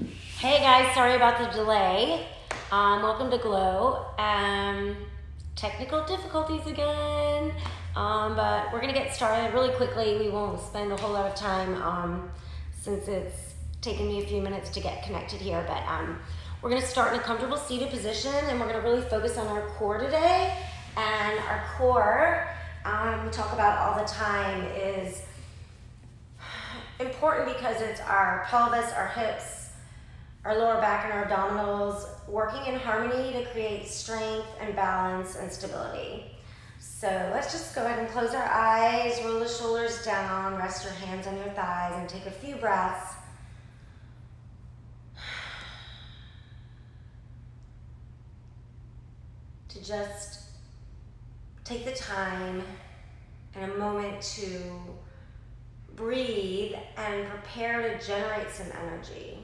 Hey guys, sorry about the delay. Welcome to Glow. Technical difficulties again, but we're gonna get started really quickly. We won't spend a whole lot of time since it's taken me a few minutes to get connected here. But we're gonna start in a comfortable seated position, and we're gonna really focus on our core today. And our core, we talk about all the time, is important because it's our pelvis, our hips, our lower back, and our abdominals working in harmony to create strength and balance and stability. So let's just go ahead and close our eyes, roll the shoulders down, rest your hands on your thighs, and take a few breaths. To just take the time and a moment to breathe and prepare to generate some energy.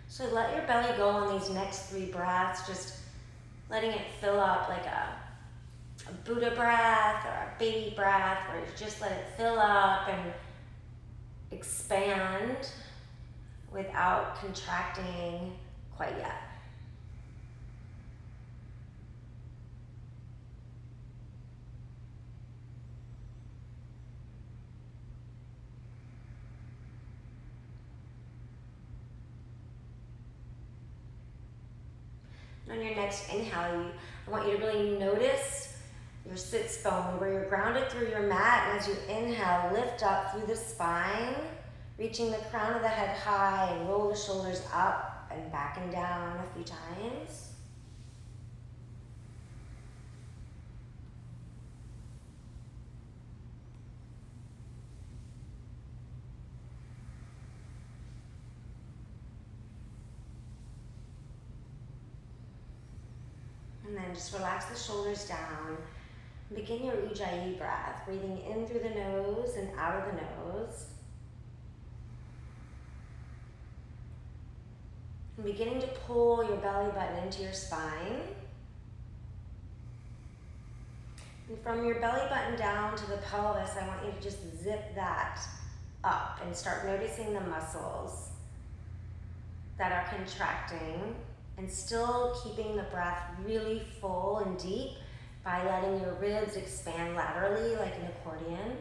So let your belly go on these next 3 breaths, just letting it fill up like a Buddha breath or a baby breath, where you just let it fill up and expand without contracting quite yet. On your next inhale, I want you to really notice your sits bone, where you're grounded through your mat, and as you inhale, lift up through the spine, reaching the crown of the head high, and roll the shoulders up and back and down a few times. And then just relax the shoulders down. Begin your Ujjayi breath, breathing in through the nose and out of the nose. And beginning to pull your belly button into your spine. And from your belly button down to the pelvis, I want you to just zip that up and start noticing the muscles that are contracting, and still keeping the breath really full and deep by letting your ribs expand laterally like an accordion.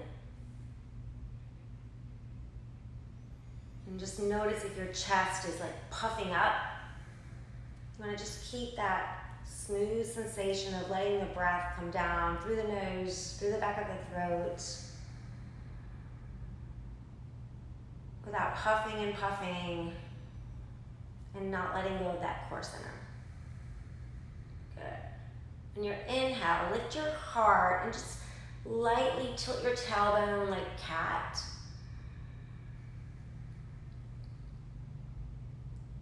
And just notice if your chest is like puffing up. You want to just keep that smooth sensation of letting the breath come down through the nose, through the back of the throat, without huffing and puffing, and not letting go of that core center. Good. On your inhale, lift your heart and just lightly tilt your tailbone like cat.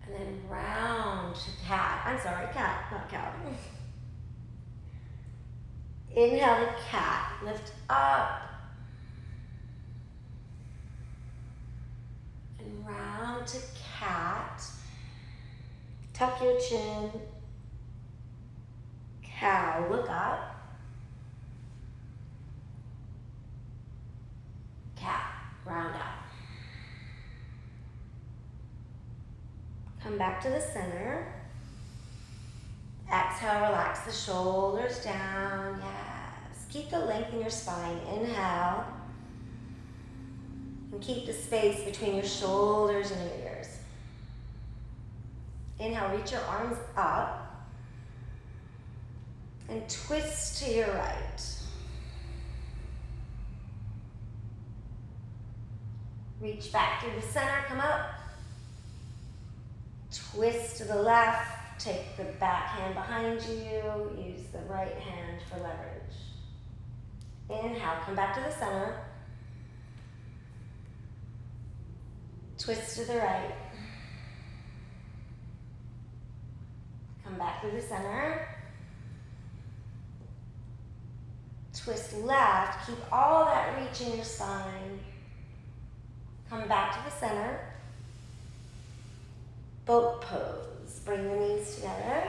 And then round to cat. I'm sorry, cat, not cow. Inhale to cat. Lift up. And round to cat. Tuck your chin. Cow, look up. Cat, round out. Come back to the center. Exhale, relax the shoulders down. Yes. Keep the length in your spine. Inhale. And keep the space between your shoulders and your ears. Inhale, reach your arms up. And twist to your right. Reach back through the center, come up. Twist to the left, take the back hand behind you, use the right hand for leverage. Inhale, come back to the center. Twist to the right. Come back through the center. Twist left, keep all that reach in your spine. Come back to the center. Boat pose. Bring your knees together.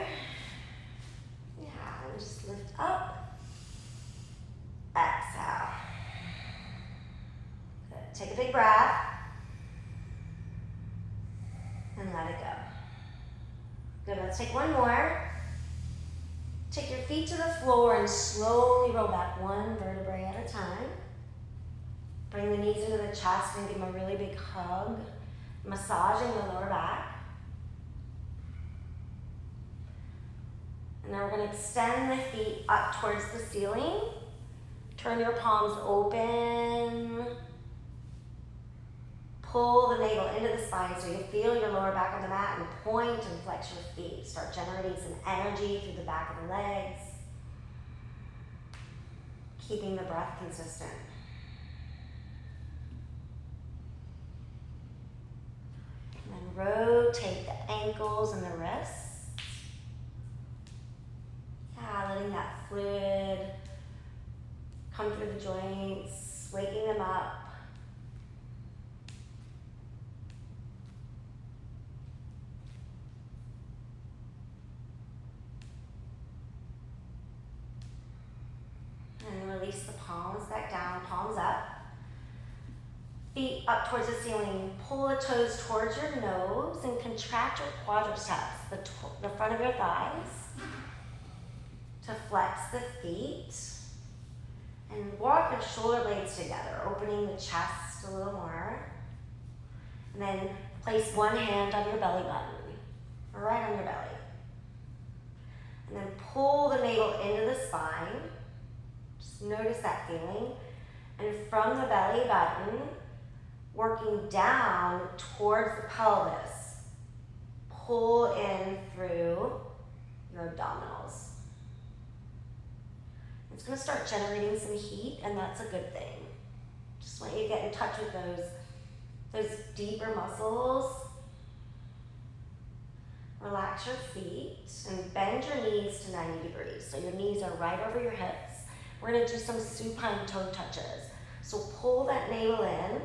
Yeah, and just lift up. Exhale. Good. Take a big breath. And let it go. Good, let's take one more. Take your feet to the floor and slowly roll back one vertebrae at a time. Bring the knees into the chest and give them a really big hug, massaging the lower back. And then we're going to extend the feet up towards the ceiling. Turn your palms open. Pull the navel into the spine so you feel your lower back on the mat and point and flex your feet. Start generating some energy through the back of the legs. Keeping the breath consistent. And then rotate the ankles and the wrists. Yeah, letting that fluid come through the joints, waking them up. And release the palms back down, palms up. Feet up towards the ceiling. Pull the toes towards your nose and contract your quadriceps, the front of your thighs, to flex the feet. And walk your shoulder blades together, opening the chest a little more. And then place one hand on your belly button, right on your belly. And then pull the navel into the spine. Just notice that feeling. And from the belly button, working down towards the pelvis, pull in through your abdominals. It's going to start generating some heat, and that's a good thing. Just want you to get in touch with those deeper muscles. Relax your feet and bend your knees to 90 degrees. So your knees are right over your hips. We're going to do some supine toe touches. So pull that navel in,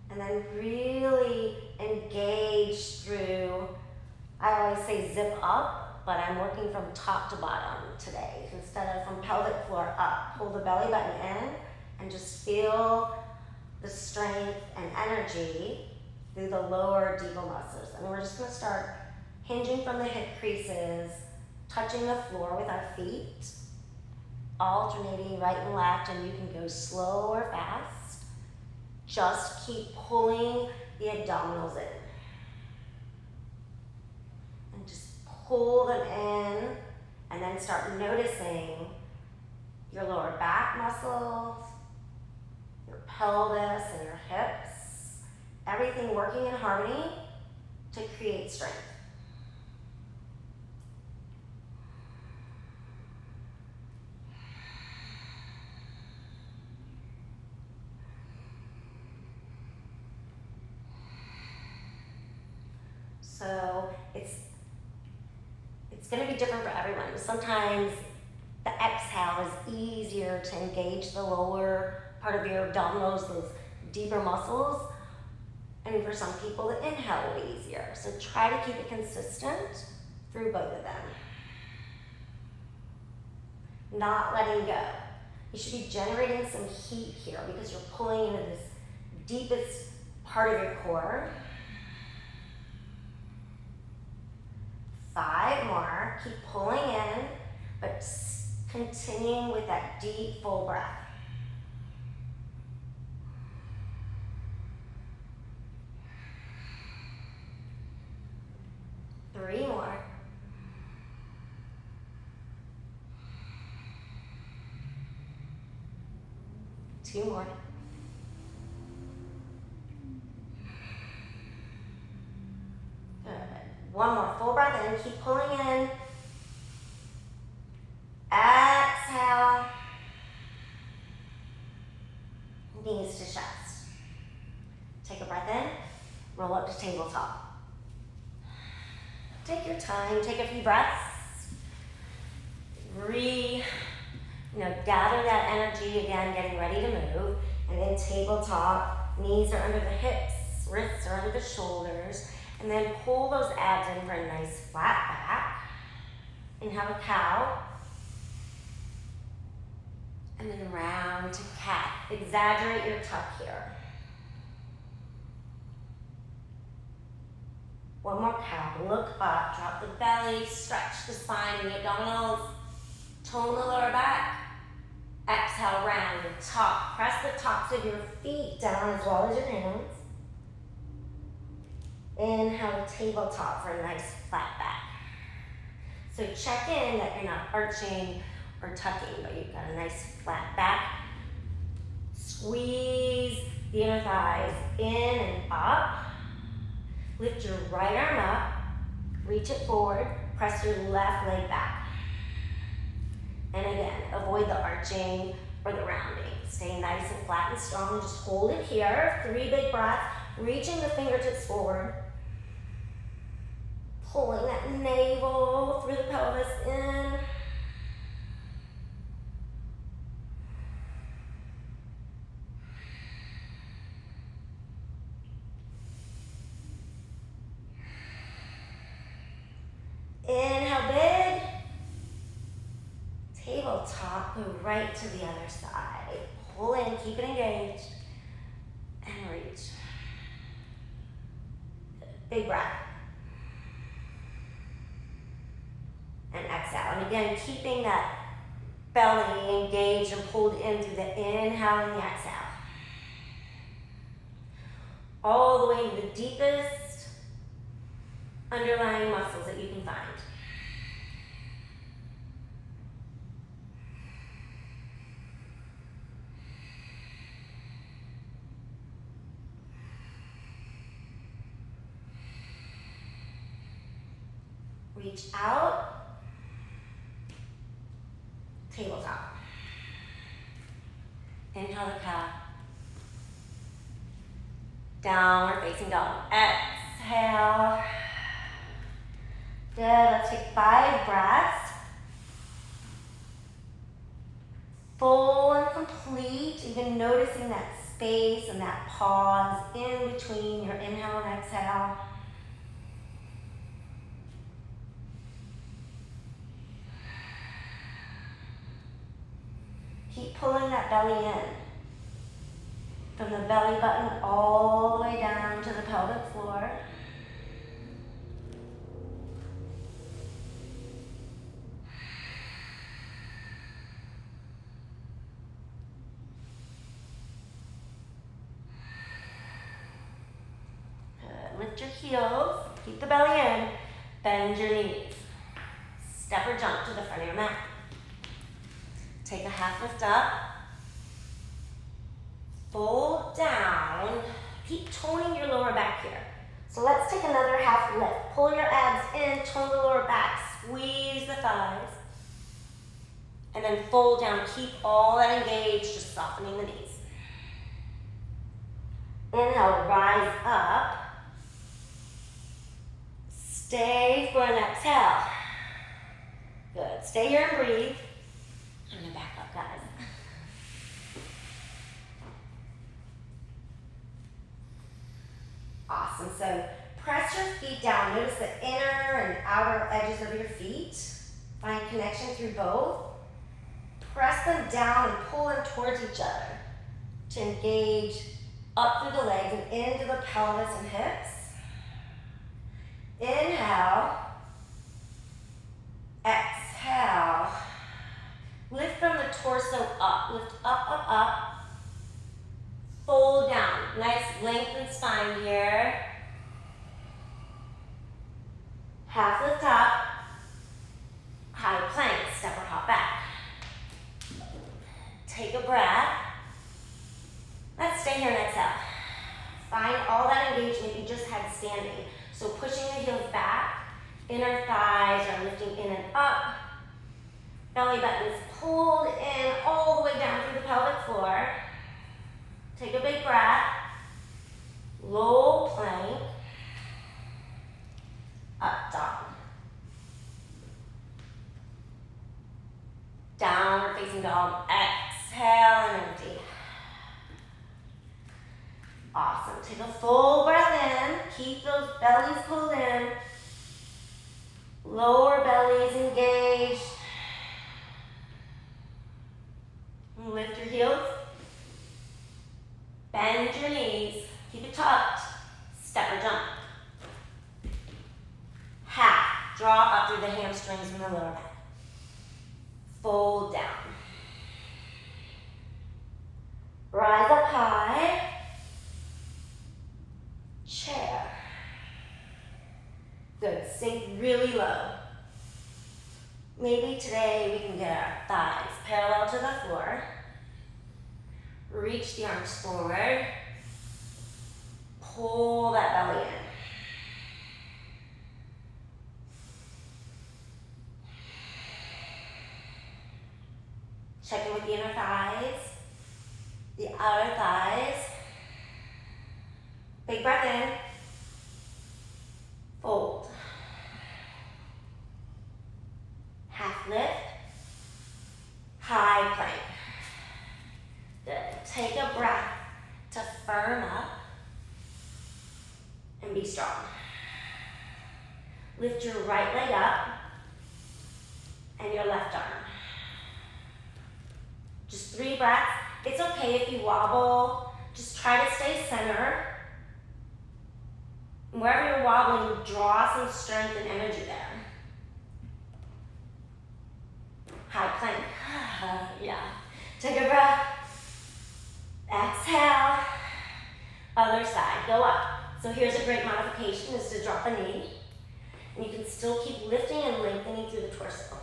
and then really engage through, I always say zip up, but I'm working from top to bottom today. Instead of from pelvic floor up, pull the belly button in and just feel the strength and energy through the lower deeper muscles. And we're just gonna start hinging from the hip creases, touching the floor with our feet, alternating right and left, and you can go slow or fast. Just keep pulling the abdominals in. And just pull them in, and then start noticing your lower back muscles, your pelvis and your hips, everything working in harmony to create strength. So it's going to be different for everyone. Sometimes the exhale is easier to engage the lower part of your abdominals, those deeper muscles. And for some people, the inhale will be easier. So try to keep it consistent through both of them. Not letting go. You should be generating some heat here because you're pulling into this deepest part of your core. 5 more. Keep pulling in, but continuing with that deep, full breath. 3 more. 2 more. Good. 1 more. Full breath in. Keep pulling in. Exhale. Knees to chest. Take a breath in. Roll up to tabletop. Take your time. Take a few breaths. Gather that energy again, getting ready to move. And then tabletop. Knees are under the hips. Wrists are under the shoulders. And then pull those abs in for a nice flat back. Inhale to cow. And then round to cat. Exaggerate your tuck here. One more cow. Look up, drop the belly, stretch the spine and the abdominals. Tone the lower back. Exhale, round and top. Press the tops of your feet down as well as your hands. Inhale, tabletop for a nice flat back. So check in that you're not arching or tucking, but you've got a nice flat back. Squeeze the inner thighs in and up. Lift your right arm up. Reach it forward. Press your left leg back. And again, avoid the arching or the rounding. Stay nice and flat and strong. Just hold it here. 3 big breaths. Reaching the fingertips forward. Pulling that navel through the pelvis in. Inhale big. Tabletop, go right to the other side. Pull in, keep it engaged. And reach. Big breath. And exhale. And again, keeping that belly engaged and pulled in through the inhale and the exhale. All the way into the deepest underlying muscles that you can find. Reach out. Tabletop. Inhale to cow. Downward facing dog. Exhale. Good. Let's take 5 breaths. Full and complete. Even noticing that space and that pause in between your inhale and exhale. Keep pulling that belly in. From the belly button all the way down to the pelvic floor. Good. Lift your heels. Keep the belly in. Bend your knees. Step or jump to the front of your mat. Take a half lift up. Fold down. Keep toning your lower back here. So let's take another half lift. Pull your abs in, tone the lower back, squeeze the thighs. And then fold down. Keep all that engaged, just softening the knees. Inhale, rise up. Stay for an exhale. Good. Stay here and breathe. I'm gonna back up, guys. Awesome. So press your feet down. Notice the inner and outer edges of your feet. Find connection through both. Press them down and pull them towards each other to engage up through the legs and into the pelvis and hips. Inhale. Exhale. Lift from the torso up. Lift up, up, up. Fold down. Nice lengthened spine here. Half lift up. High plank. Step or hop back. Take a breath. Let's stay here and exhale. Find all that engagement you just had standing. So pushing the heels back. Inner thighs are lifting in and up. Belly button is pulled in all the way down through the pelvic floor. Take a big breath. Low plank. Up dog. Downward facing dog. Exhale and empty. Awesome. Take a full breath in. Keep those bellies pulled in. Lower bellies engaged. Lift your heels. Bend your knees. Keep it tucked. Step or jump. Half. Draw up through the hamstrings and the lower back. Fold down. Rise up high. Chair. Good. Sink really low. Maybe today we can get our thighs parallel to the floor. Reach the arms forward. Pull that belly in. Check in with the inner thighs, the outer thighs. Big breath in. Fold. Half lift. High plank. Good. Take a breath to firm up and be strong. Lift your right leg up and your left arm. Just 3 breaths. It's okay if you wobble. Just try to stay center. Wherever you're wobbling, draw some strength and energy there. High plank. Yeah. Take a breath. Exhale. Other side. Go up. So here's a great modification, is to drop a knee. And you can still keep lifting and lengthening through the torso.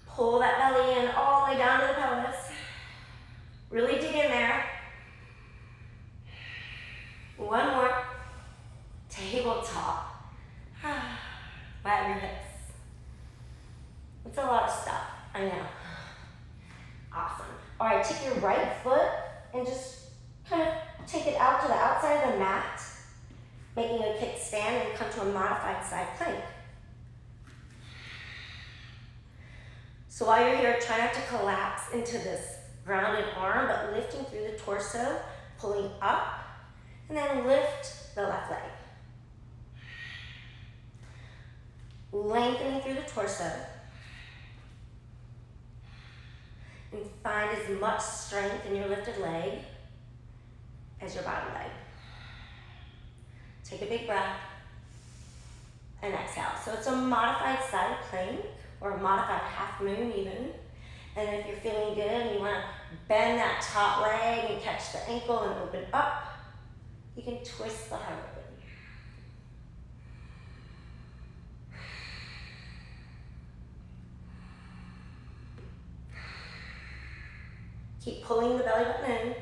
Pull that belly in all the way down to the pelvis. Really dig in there. One more. Tabletop. Wag your hips. It's a lot of stuff, I know. Awesome. All right, take your right foot and just kind of take it out to the outside of the mat, making a kickstand and come to a modified side plank. So while you're here, try not to collapse into this grounded arm, but lifting through the torso, pulling up, and then lift the left leg. Lengthening through the torso. And find as much strength in your lifted leg as your bottom leg. Take a big breath and exhale. So it's a modified side plank, or a modified half moon even. And if you're feeling good and you want to bend that top leg and catch the ankle and open up, you can twist the heart open. Keep pulling the belly button in.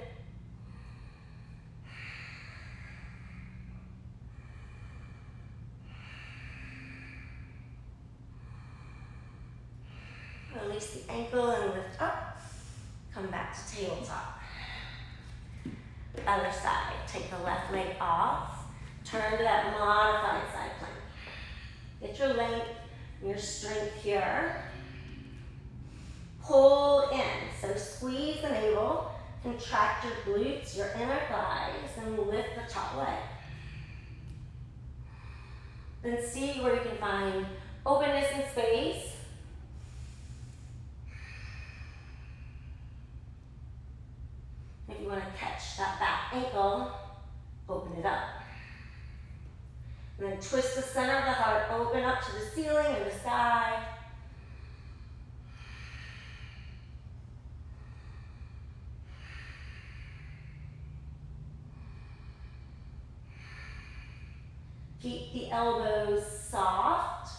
Release the ankle and lift up. Come back to tabletop. Other side. Take the left leg off. Turn to that modified side plank. Get your length and your strength here. Pull in. So squeeze the navel. Contract your glutes, your inner thighs, and lift the top leg. Then see where you can find openness and space. If you want to catch that back ankle, open it up. And then twist the center of the heart, open up to the ceiling and the sky. Keep the elbows soft.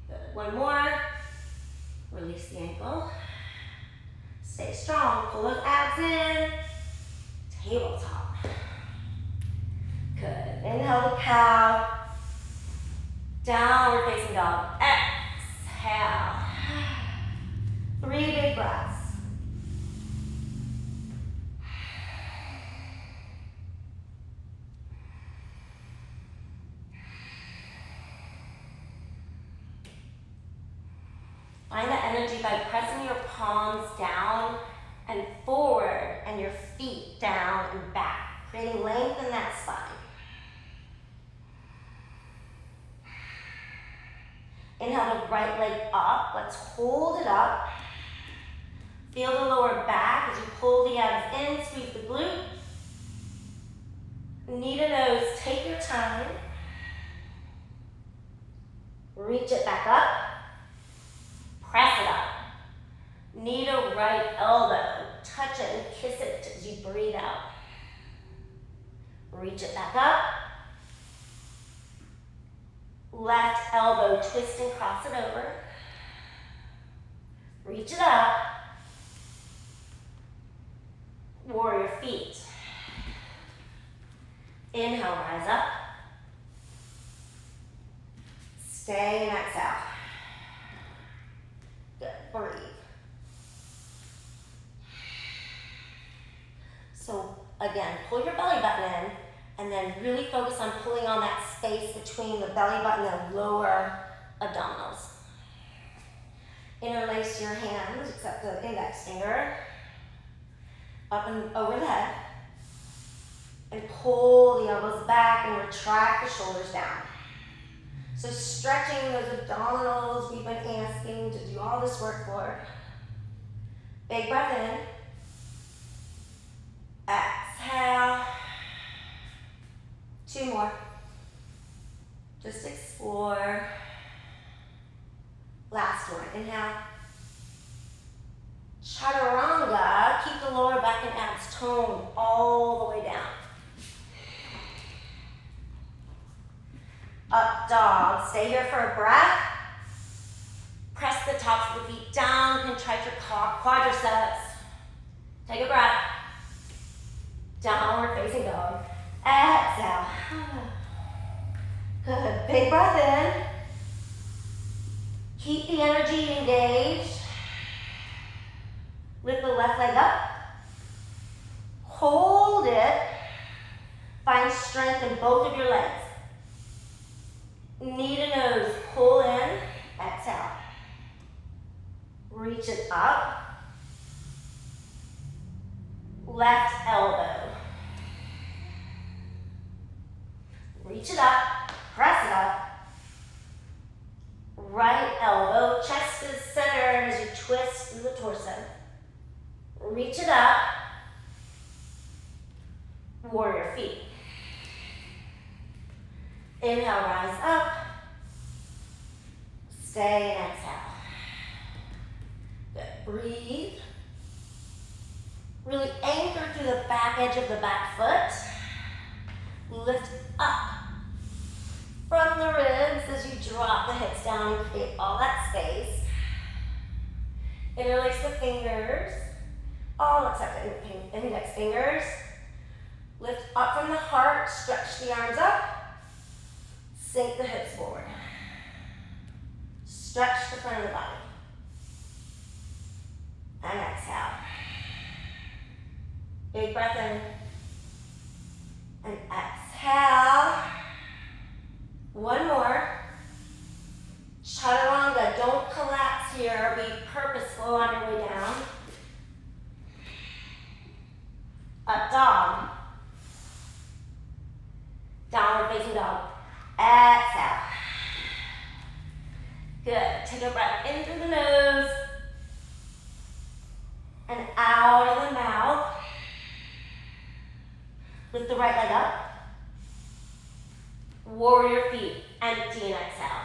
Good. One more. Release the ankle. Stay strong. Pull those abs in. Tabletop. Good. Inhale to cow. Downward facing dog. Exhale. 3 big breaths. Find that energy by pressing your palms down and forward and your feet down and back, creating length in that spine. Inhale the right leg up. Let's hold it up. Feel the lower back as you pull the abs in, squeeze the glute. Knee to nose, take your time. Reach it back up. Press it up. Knee to right elbow. Touch it and kiss it as you breathe out. Reach it back up. Left elbow, twist and cross it over. Reach it up. Warrior feet. Inhale, rise up. Stay and exhale. Good, breathe. So again, pull your belly button in and then really focus on pulling on that space between the belly button and lower abdominals. Interlace your hands, except the index finger, up and over the head. And pull the elbows back and retract the shoulders down. So stretching those abdominals we've been asking to do all this work for. Big breath in. Exhale. 2 more. Just explore. Last one. Inhale. Chaturanga. Keep the lower back and abs toned all the way down. Up dog. Stay here for a breath. Press the tops of the feet down. Contract your quadriceps. Take a breath. Downward facing dog. Exhale. Good. Big breath in. Keep the energy engaged. Lift the left leg up. Hold it. Find strength in both of your legs. Knee to nose, pull in, exhale. Reach it up. Left elbow. Reach it up, press it up. Right elbow, chest is centered as you twist through the torso. Reach it up. Warrior feet. Inhale, rise up. Stay and exhale. Good. Breathe. Really anchor through the back edge of the back foot. Lift up from the ribs as you drop the hips down and create all that space. Interlace the fingers, all except the index fingers. Lift up from the heart, stretch the arms up. Sink the hips forward. Stretch the front of the body. And exhale. Big breath in. And exhale. One more. Chaturanga, don't collapse here. Be purposeful on your way down. Up dog. Downward facing dog. Exhale. Good. Take a breath in through the nose and out of the mouth. Lift the right leg up. Warrior feet. Empty and exhale.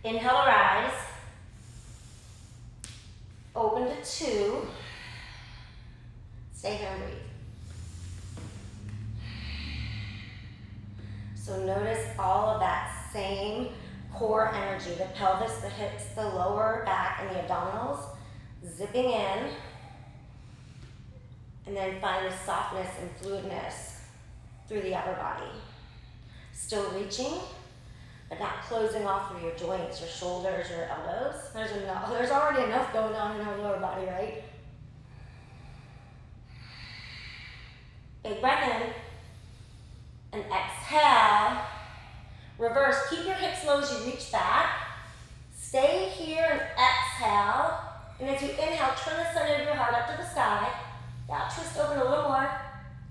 Inhale, rise. Open to 2. Stay here and breathe. So notice all of that same core energy, the pelvis, the hips, the lower back, and the abdominals, zipping in, and then find the softness and fluidness through the upper body. Still reaching, but not closing off through your joints, your shoulders, your elbows. There's already enough going on in our lower body, right? Big breath in. And exhale. Reverse. Keep your hips low as you reach back. Stay here and exhale. And as you inhale, turn the center of your heart up to the sky. Now twist open a little more.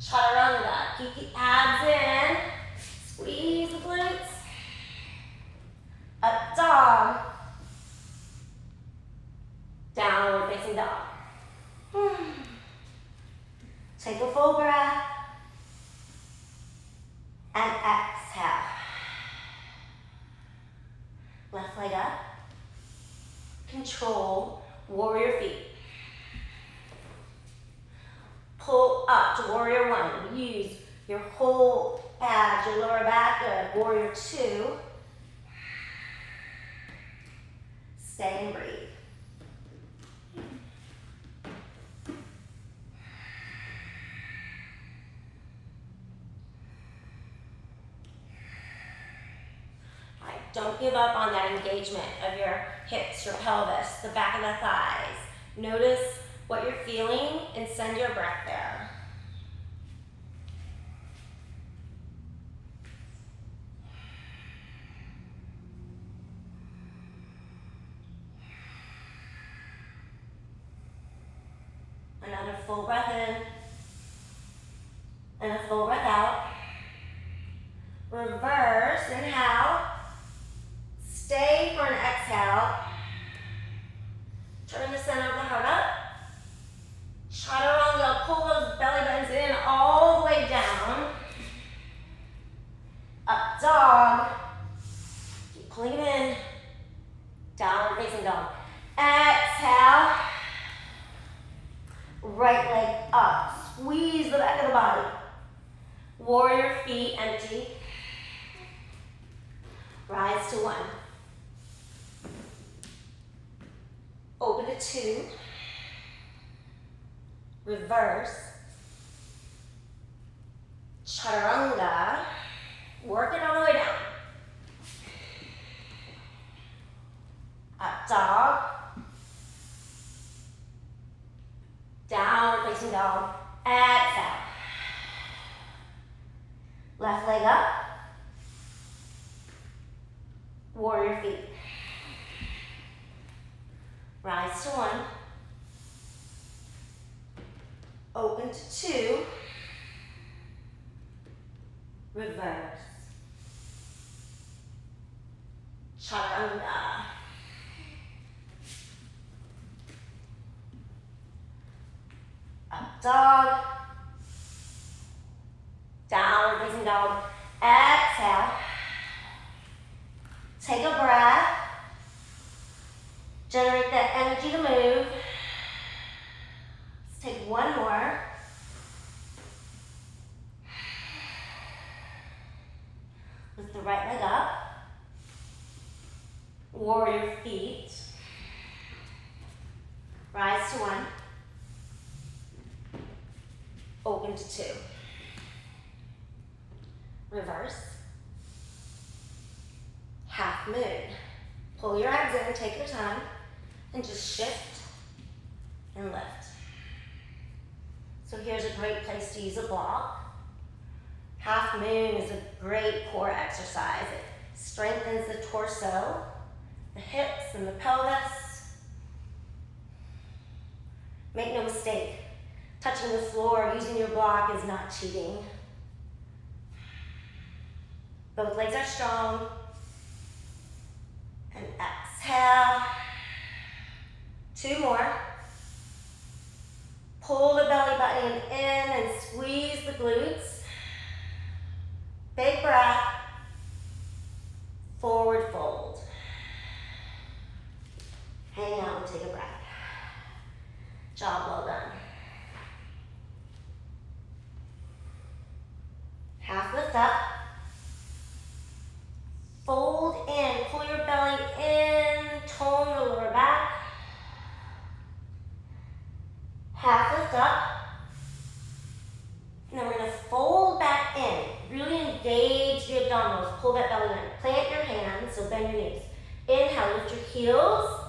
Chaturanga. Keep the abs in. Squeeze the glutes. Up dog. Downward facing dog. Take a full breath. And exhale. Left leg up. Control warrior feet. Pull up to warrior one. Use your whole abs, your lower back. Good. Warrior two. Stay and breathe. Don't give up on that engagement of your hips, your pelvis, the back of the thighs. Notice what you're feeling and send your breath there. Another full breath in and a full breath out. Reverse, inhale. Stay for an exhale. Turn the center of the heart up. Chaturanga, pull those belly buttons in all the way down. Up dog. Keep pulling it in. Downward facing dog. Exhale. Right leg up. Squeeze the back of the body. Warrior feet empty. Rise to one. Open to two. Reverse. Chaturanga. Work it all the way down. Up dog. Downward facing dog. Exhale. Left leg up. Warrior feet. Rise to one. Open to two. Reverse. Chaturanga. Up dog. Downward facing dog. Exhale. Take a breath. Generate that energy to move. Let's take one more. Lift the right leg up. Warrior feet. Rise to one. Open to two. Reverse. Half moon. Pull your abs in, take your time, and just shift and lift. So here's a great place to use a block. Half moon is a great core exercise. It strengthens the torso, the hips, and the pelvis. Make no mistake, touching the floor, using your block is not cheating. Both legs are strong. And exhale. Two more. Pull the belly button in and squeeze the glutes. Big breath. Forward fold. Hang out and take a breath. Job well done. Half lift up. Fold in, pull your belly in, tone the lower back. Half lift up. And then we're gonna fold back in. Really engage the abdominals, pull that belly in. Plant your hands, so bend your knees. Inhale, lift your heels.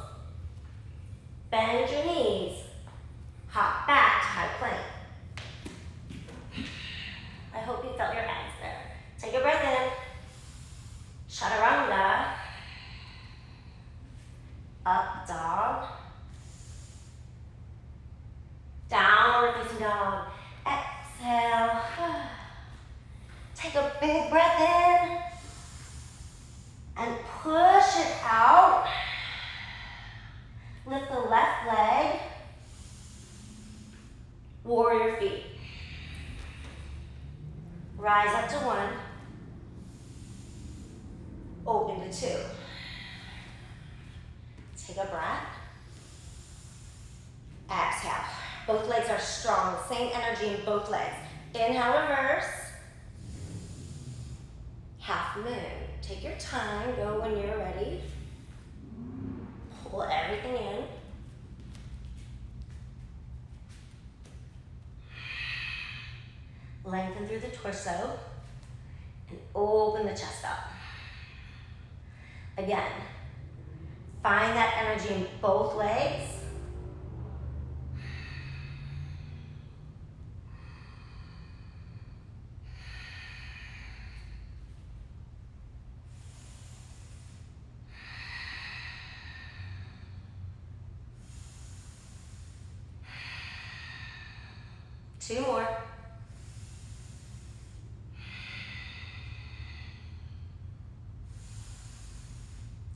Bend your knees. Hop back to high plank. I hope you felt your abs there. Take a breath in. Chaturanga. big breath in and push it out. Lift the left leg. Warrior feet. Rise up to 1. Open to 2. Take a breath. Exhale. Both legs are strong. Same energy in both legs. Inhale, reverse. Half moon. Take your time. Go when you're ready. Pull everything in. Lengthen through the torso and open the chest up. Again, find that energy in both legs. Two more.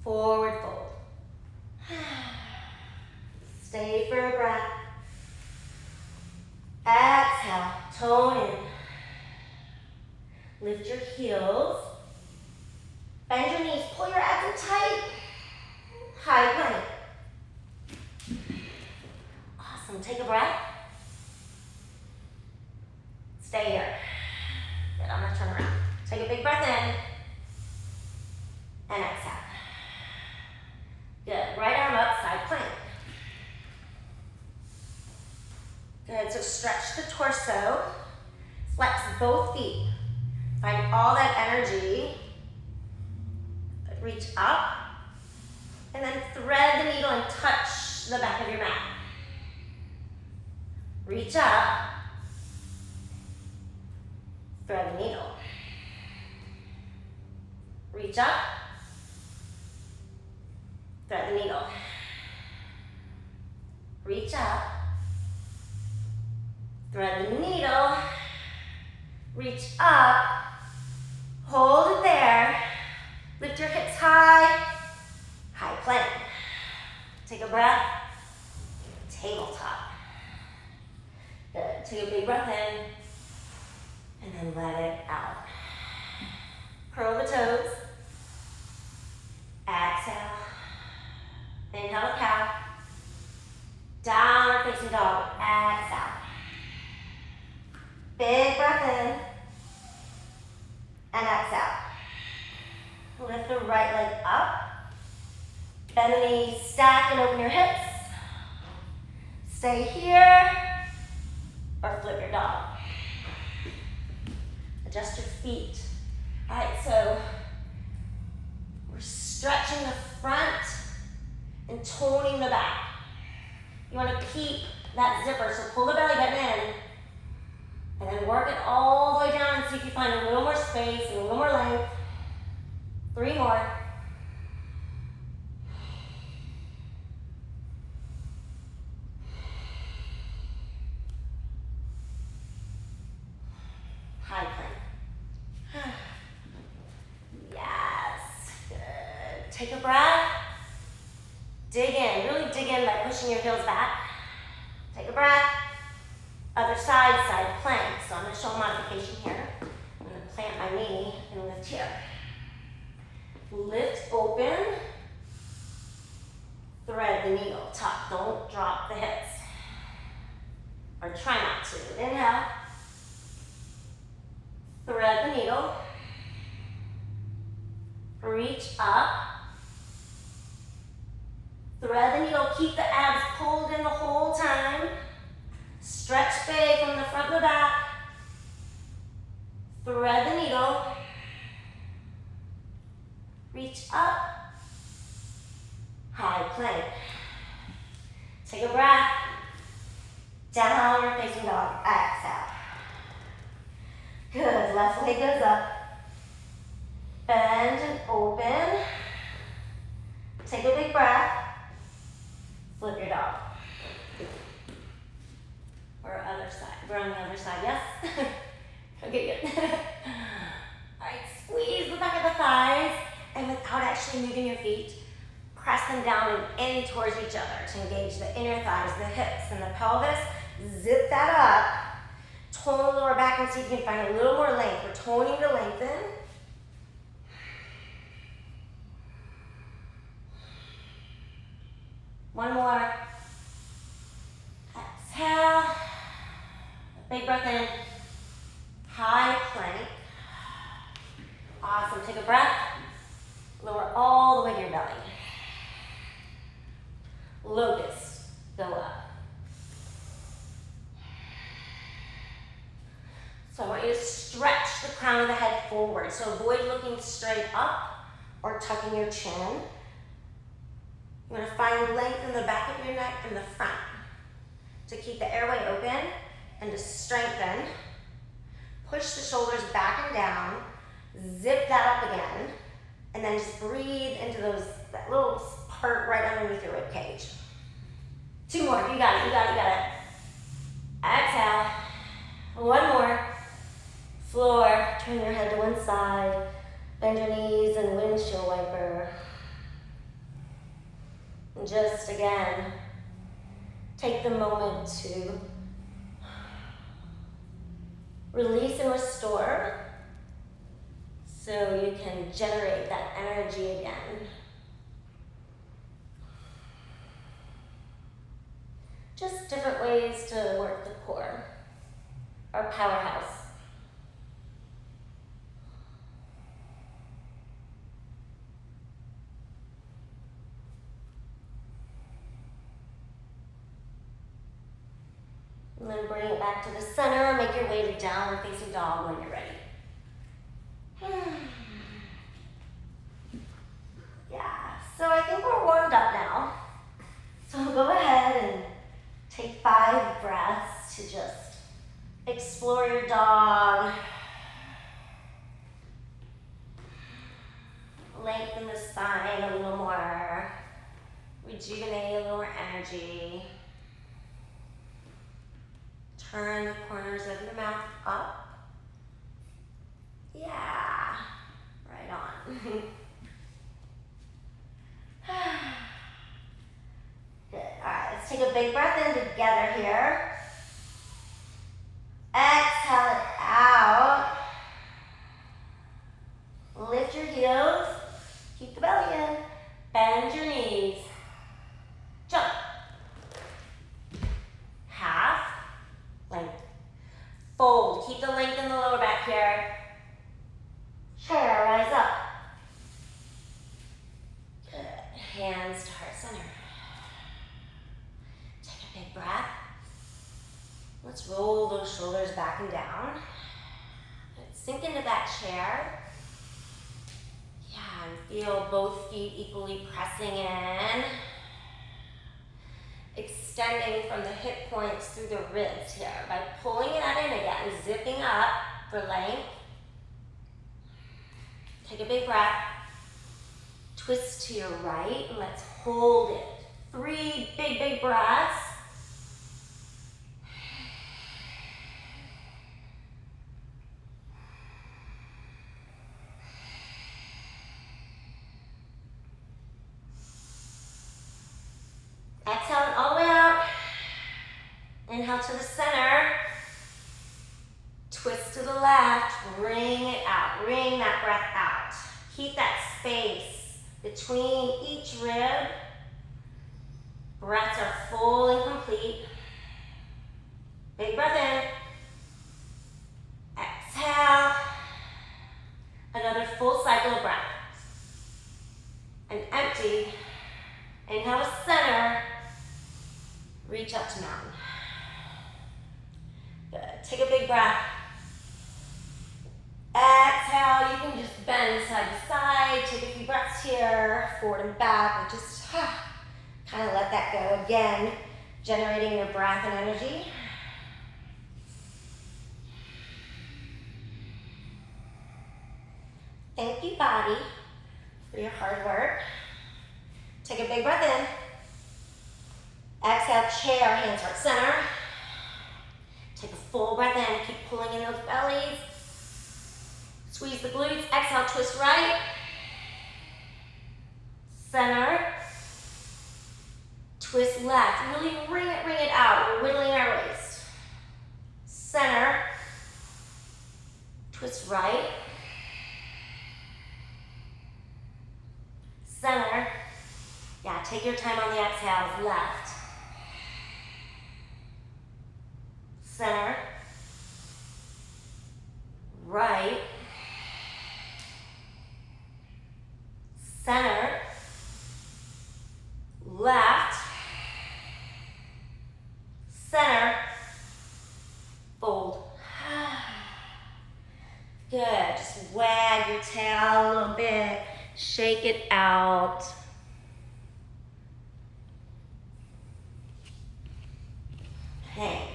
Forward fold. Stay for a breath. Exhale, tone in. Lift your heels. Bend your knees, pull your abs in tight. High plank. Awesome, take a breath. Stay here. Good, I'm gonna turn around. Take a big breath in. And exhale. Good, right arm up, side plank. Good, so stretch the torso. Flex both feet. Find all that energy. Reach up. And then thread the needle and touch the back of your mat. Reach up. Thread the needle. Reach up. Thread the needle. Reach up. Thread the needle. Reach up. Hold it there. Lift your hips high. High plank. Take a breath. Tabletop. Good. Take a big breath in. And then let it out. Curl the toes. Exhale. Inhale, cow. Downward facing dog. Exhale. Big breath in. And exhale. Lift the right leg up. Bend the knees, stack and open your hips. Stay here. Or flip your dog. Adjust your feet. All right, so we're stretching the front and toning the back. You want to keep that zipper, so pull the belly button in and then work it all the way down and see if you find a little more space and a little more length. 3 more. High plank. Yes, good. Take a breath. Dig in, really dig in by pushing your heels back. Take a breath. Other side, side plank. So I'm gonna show a modification here. I'm gonna plant my knee and lift here. Lift open. Thread the needle, tuck, don't drop the hips. Or try not to. Inhale. Thread the needle. Reach up. Thread the needle, keep the abs pulled in the whole time. Stretch big from the front to the back. Thread the needle. Reach up. High plank. Take a breath. Downward facing dog. Exhale. Good. Left leg goes up. Bend and open. Take a big breath. Flip your dog. Or other side. We're on the other side, yes? Okay, good. All right, and without actually moving your feet, press them down and in towards each other to engage the inner thighs, the hips, and the pelvis. Zip that up. Tone the lower back and see if you can find a little more length. We're toning to lengthen. One more. Exhale. Big breath in. High plank. Awesome. Take a breath. Lower all the way to your belly. Locust. Go up. So I want you to stretch the crown of the head forward. So avoid looking straight up or tucking your chin. You want to find length in the back of your neck and the front to keep the airway open and to strengthen. Push the shoulders back and down. Zip that up again. And then just breathe into that little part right underneath your rib cage. 2 more. You got it. You got it. You got it. Exhale. 1 more. Floor. Turn your head to one side. Bend your knees and windshield wiper. And just again, take the moment to release and restore so you can generate that energy again. Just different ways to work the core, our powerhouse. And then bring it back to the center. Make your way to downward facing dog when you're ready. Yeah, so I think we're warmed up now. So go ahead and take 5 breaths to just explore your dog. Lengthen the spine a little more. Rejuvenate a little more energy. Turn the corners of your mouth up. Yeah, right on. Good, all right, let's take a big breath in together here. Exhale it out. Lift your heels, keep the belly in. Bend your knees. Jump. Half. Length. Fold. Keep the length in the lower back here. Chair, rise up. Good. Hands to heart center. Take a big breath. Let's roll those shoulders back and down. Let's sink into that chair. Yeah, and feel both feet equally pressing in. Extending from the hip points through the ribs here by pulling that in again, zipping up for length. Take a big breath. Twist to your right and let's hold it. 3 big, big breaths. Exhale it all the way out. Inhale to the center. Twist to the left. Wring it out. Wring that breath out. Keep that space between each rib. Breaths are full and complete. Big breath in. Exhale. Another full cycle of breath. And empty. Inhale to center. Reach up to mountain. Good. Take a big breath. Exhale. You can just bend side to side. Take a few breaths here. Forward and back. And just kind of let that go again. Generating your breath and energy. Thank you, body, for your hard work. Take a big breath in. Exhale, chair, hands heart center. Take a full breath in. Keep pulling in those bellies. Squeeze the glutes. Exhale, twist right. center, twist left. Really ring it out. We're whittling our waist. Center, twist right, center. Yeah, take your time on the exhales. Left, center, right, center, left, center, fold. Good, just wag your tail a little bit, shake it out. Hang.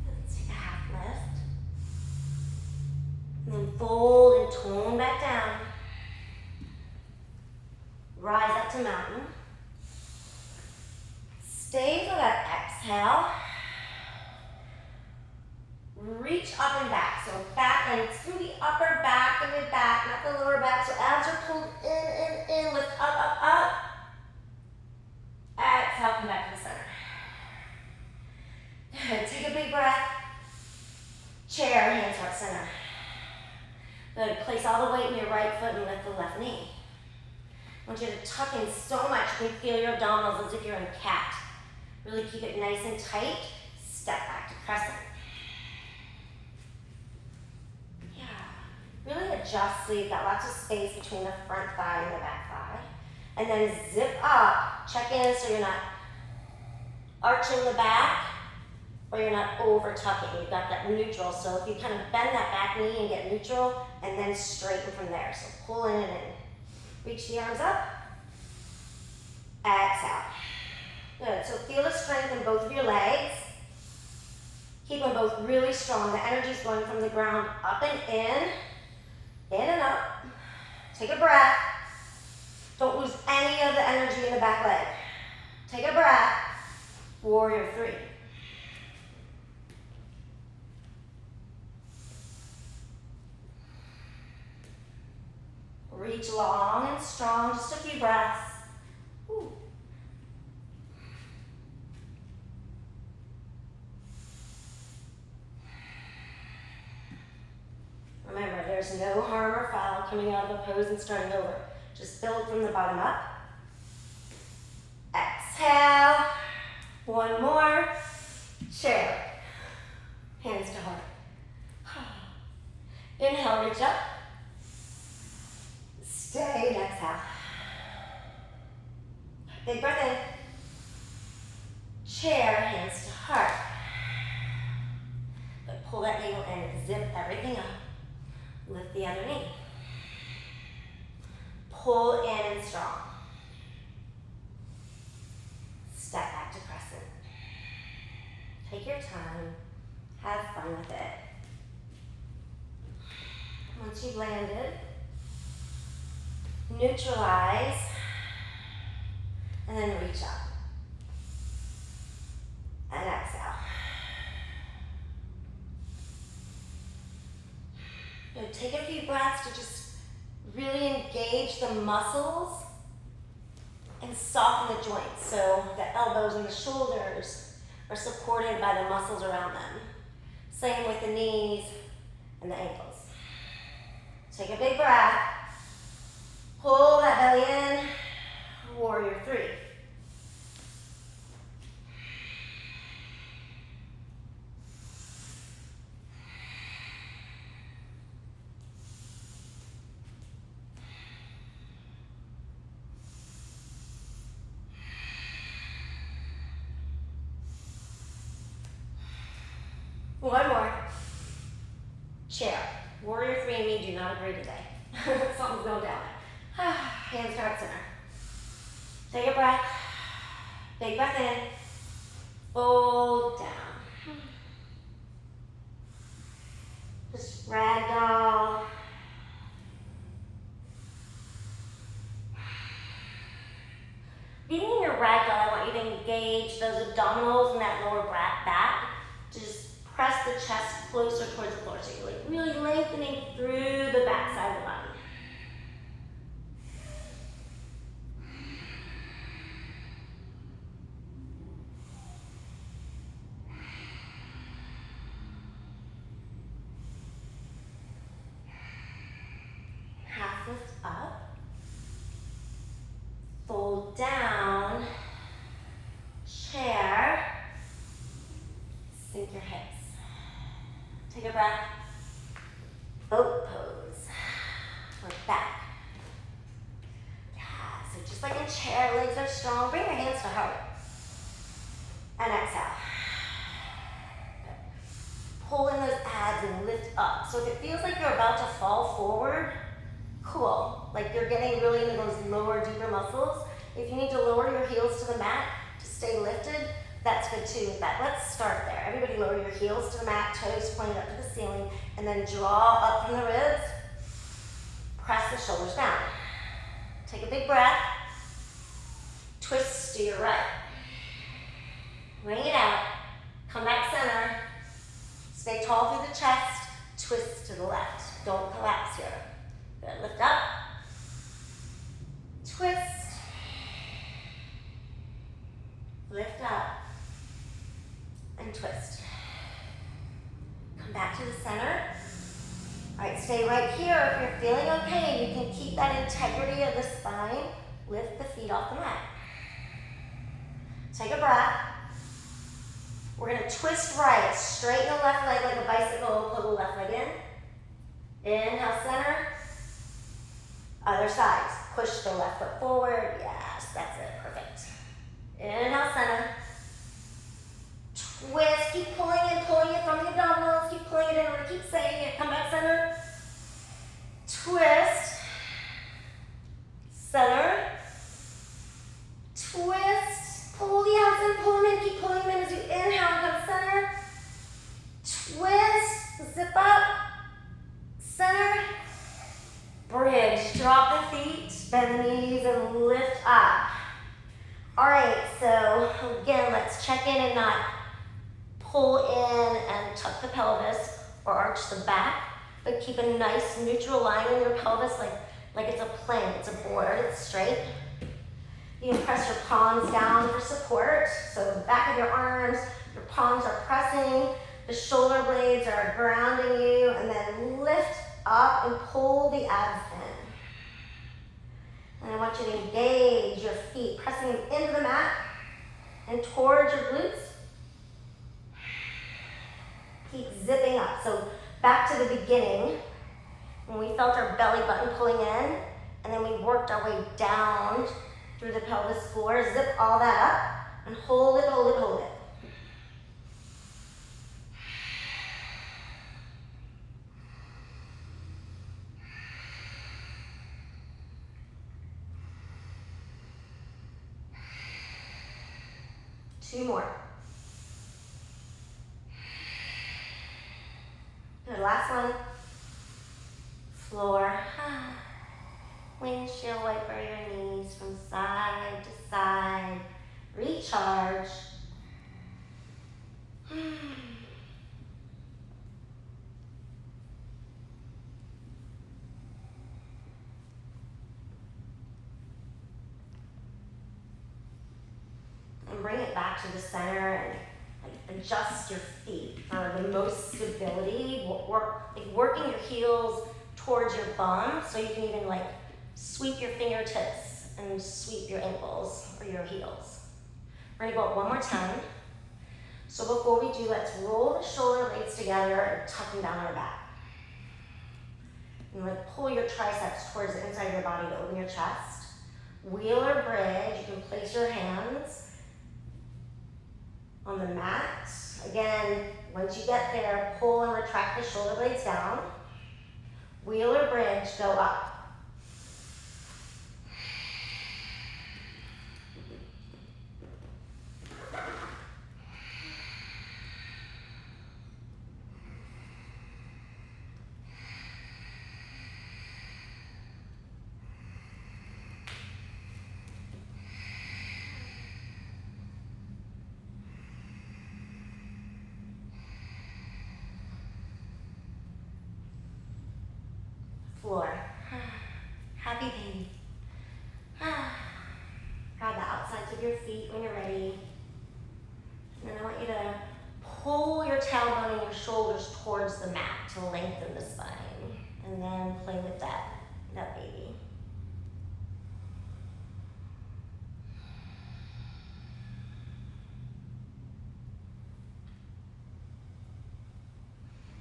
Let's take a half lift. And then fold and tone back down. Rise up to mountain. Stay for that exhale. Reach up and back. So back, and it's through the upper back and the back, not the lower back. So abs are pulled in, lift up. Exhale, come back to the center. Good, take a big breath. Chair, hands heart center. Good, place all the weight in your right foot and lift the left knee. I want you to tuck in so much you can feel your abdominals as if you're in cat. Really keep it nice and tight. Step back to crescent. Yeah, really adjust so you've got lots of space between the front thigh and the back thigh. And then zip up, check in so you're not arching the back or you're not over tucking. You've got that neutral. So if you kind of bend that back knee and get neutral and then straighten from there. So pull in and in. Reach the arms up. Exhale. Good, so feel the strength in both of your legs. Keep them both really strong. The energy is going from the ground up and in and up. Take a breath. Don't lose any of the energy in the back leg. Take a breath. Warrior three. Reach long and strong, just a few breaths. Ooh. Remember, there's no harm or foul coming out of a pose and starting over. Just build from the bottom up. Exhale. One more. Chair. Hands to heart. Inhale, reach up. Stay and exhale. Big breath in. Chair, hands to heart. But pull that navel in, zip everything up. Lift the other knee. Pull in and strong. Step back to crescent. Take your time. Have fun with it. Once you've landed, neutralize, and then reach up. And exhale. Now take a few breaths to just really engage the muscles and soften the joints. So the elbows and the shoulders are supported by the muscles around them. Same with the knees and the ankles. Take a big breath. Pull that belly in. Warrior three. One more. Chair. Warrior three and me do not agree today. Something's going down there. Hands to heart center. Take a breath. Big breath in. Fold down. Just ragdoll. Being in your ragdoll, I want you to engage those abdominals and that lower back. Just press the chest closer towards the floor. So you're like really lengthening through the back side of the body. Half lift up. Fold down. Chair. Sink your hips. Take a breath. Boat pose. We're back. Yeah, so just like in chair, legs are strong. Bring your hands to heart. And exhale. Good. Pull in those abs and lift up. So if it feels like you're about to fall forward, cool. Like you're getting really into those lower, deeper muscles. If you need to lower your heels to the mat to stay lifted, that's good too with that. Let's start there. Everybody lower your heels to the mat, toes pointed up to the ceiling, and then draw up from the ribs. Press the shoulders down. Take a big breath. Twist to your right. Wing it out. Come back center. Stay tall through the chest. Twist to the left. Don't collapse here. Good. Lift up. Twist. Lift up. And twist. Come back to the center. All right, stay right here. If you're feeling okay, you can keep that integrity of the spine. Lift the feet off the mat. Take a breath. We're gonna twist right. Straighten the left leg like a bicycle. Pull the left leg in. Inhale, center. Other sides. Push the left foot forward. Yes, that's it. Perfect. Inhale, center. Twist, keep pulling it from the abdominals, keep pulling it in, we're gonna keep saying it, come back center. Twist, center, twist, pull the abs in, pull them in, keep pulling them in as you inhale and come center. Twist, zip up, center, bridge, drop the feet, bend the knees and lift up. All right, so again, let's check in and not pull in and tuck the pelvis or arch the back, but keep a nice neutral line in your pelvis like it's a plank, it's a board, it's straight. You can press your palms down for support. So the back of your arms, your palms are pressing, the shoulder blades are grounding you, and then lift up and pull the abs in. And I want you to engage your feet, pressing them into the mat and towards your glutes. Keep zipping up. So back to the beginning, when we felt our belly button pulling in, and then we worked our way down through the pelvis floor. Zip all that up and hold it, hold it, hold it. Two more. Good, last one. Floor. Windshield wiper your knees from side to side. Recharge. And bring it back to the center and adjust your feet for the most stability. Working your heels towards your bum, so you can even sweep your fingertips and sweep your ankles or your heels. We're gonna go up one more time. So before we do, let's roll the shoulder blades together and tuck them down our back. And pull your triceps towards the inside of your body to open your chest. Wheel or bridge, you can place your hands on the mat. Again, once you get there, pull and retract the shoulder blades down. Wheel or bridge, go up. outsides of your feet when you're ready. And then I want you to pull your tailbone and your shoulders towards the mat to lengthen the spine. And then play with that baby.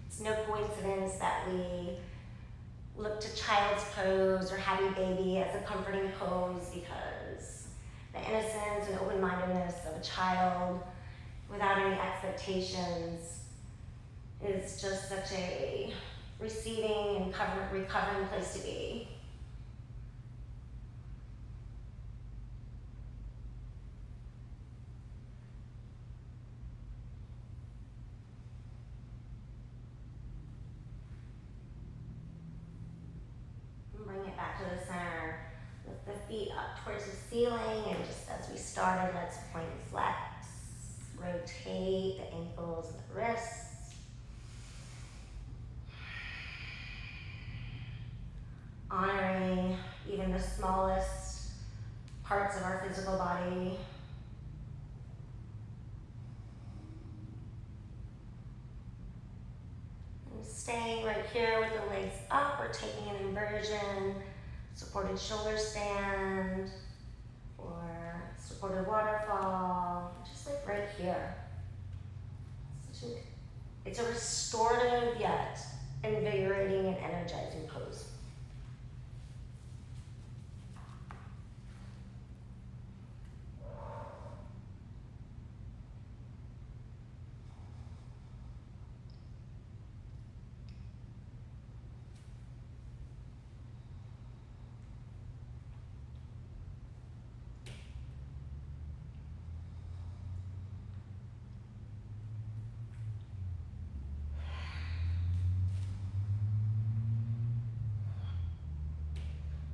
It's no coincidence that we look to child's pose or happy baby as a comforting pose, because the innocence and open-mindedness of a child without any expectations is just such a receiving and recovering place to be. Bring it back to the center. Lift the feet up towards the ceiling, and just as we started, let's point flex. Rotate the ankles and the wrists. Honoring even the smallest parts of our physical body. And staying right here with the legs up, we're taking an inversion, supported shoulder stand, or supported waterfall, just like right here. It's a restorative yet invigorating and energizing pose.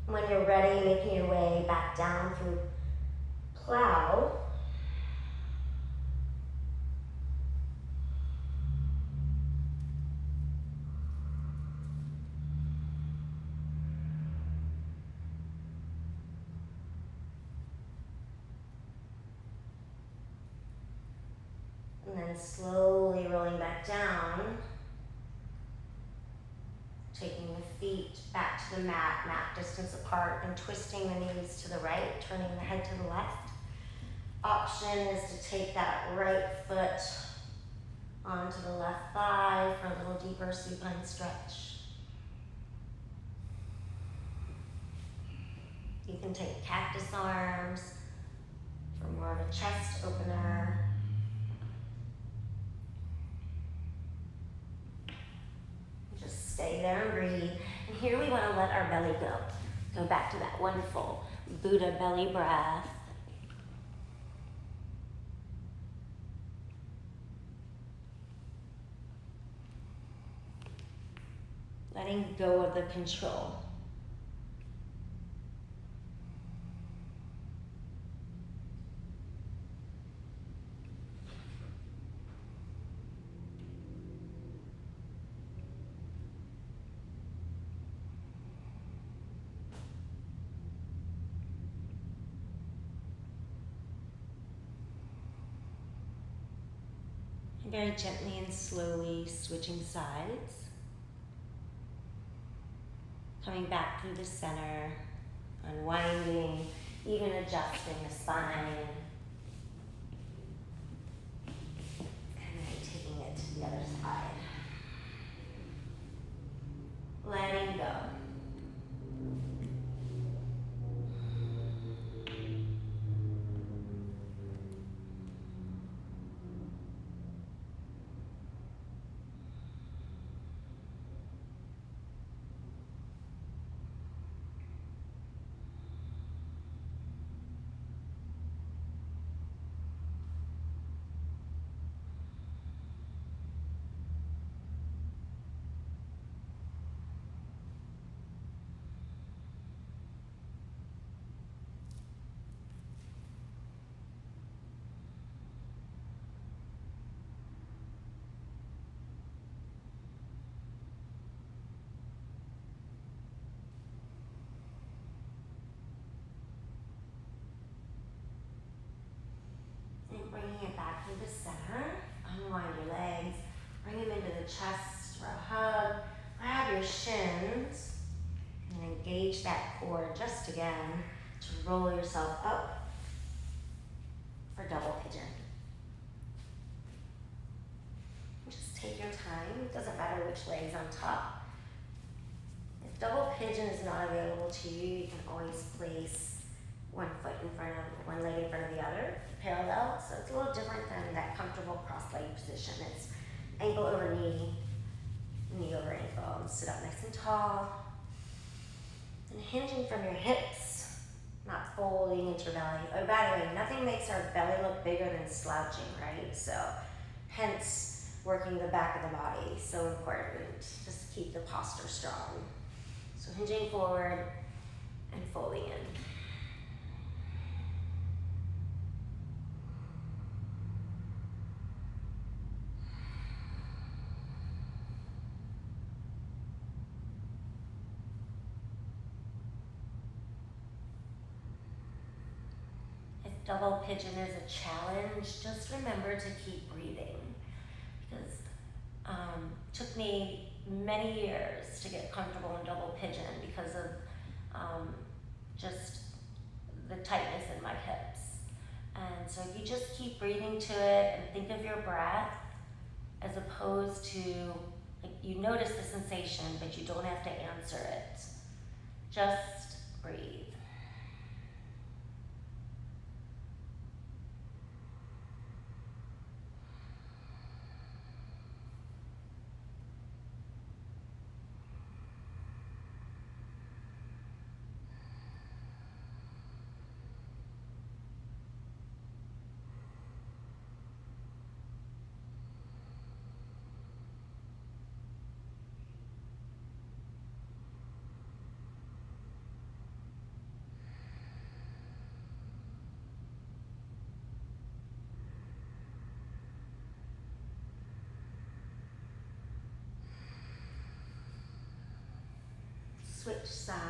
When you're ready, making your way back down through plow. And then slowly rolling back down. Taking the feet back to the mat, mat distance apart, and twisting the knees to the right, turning the head to the left. Option is to take that right foot onto the left thigh for a little deeper supine stretch. You can take cactus arms for more of a chest opener. Stay there and breathe. And here we want to let our belly go. Go back to that wonderful Buddha belly breath. Letting go of the control. Very gently and slowly switching sides. Coming back through the center, unwinding, even adjusting the spine. And then taking it to the other side. Letting go. to center. Unwind your legs. Bring them into the chest for a hug. Grab your shins and engage that core just again to roll yourself up for double pigeon. Just take your time. It doesn't matter which leg's on top. If double pigeon is not available to you, you can always place one leg in front of the other, parallel. So it's a little different than that comfortable cross-leg position. It's ankle over knee, knee over ankle. And sit up nice and tall. And hinging from your hips, not folding into your belly. Oh, by the way, nothing makes our belly look bigger than slouching, right? So hence working the back of the body, so important. Just keep the posture strong. So hinging forward and folding in. Double pigeon is a challenge, just remember to keep breathing, because it took me many years to get comfortable in double pigeon because of just the tightness in my hips. And so if you just keep breathing to it and think of your breath as opposed to, like, you notice the sensation, but you don't have to answer it. Just breathe. Switch sides.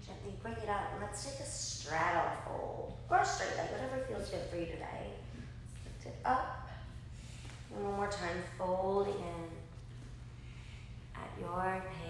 Gently bring it out and let's take a straddle fold or a straight leg, whatever feels good for you today. Lift it up. And one more time, folding in at your pace.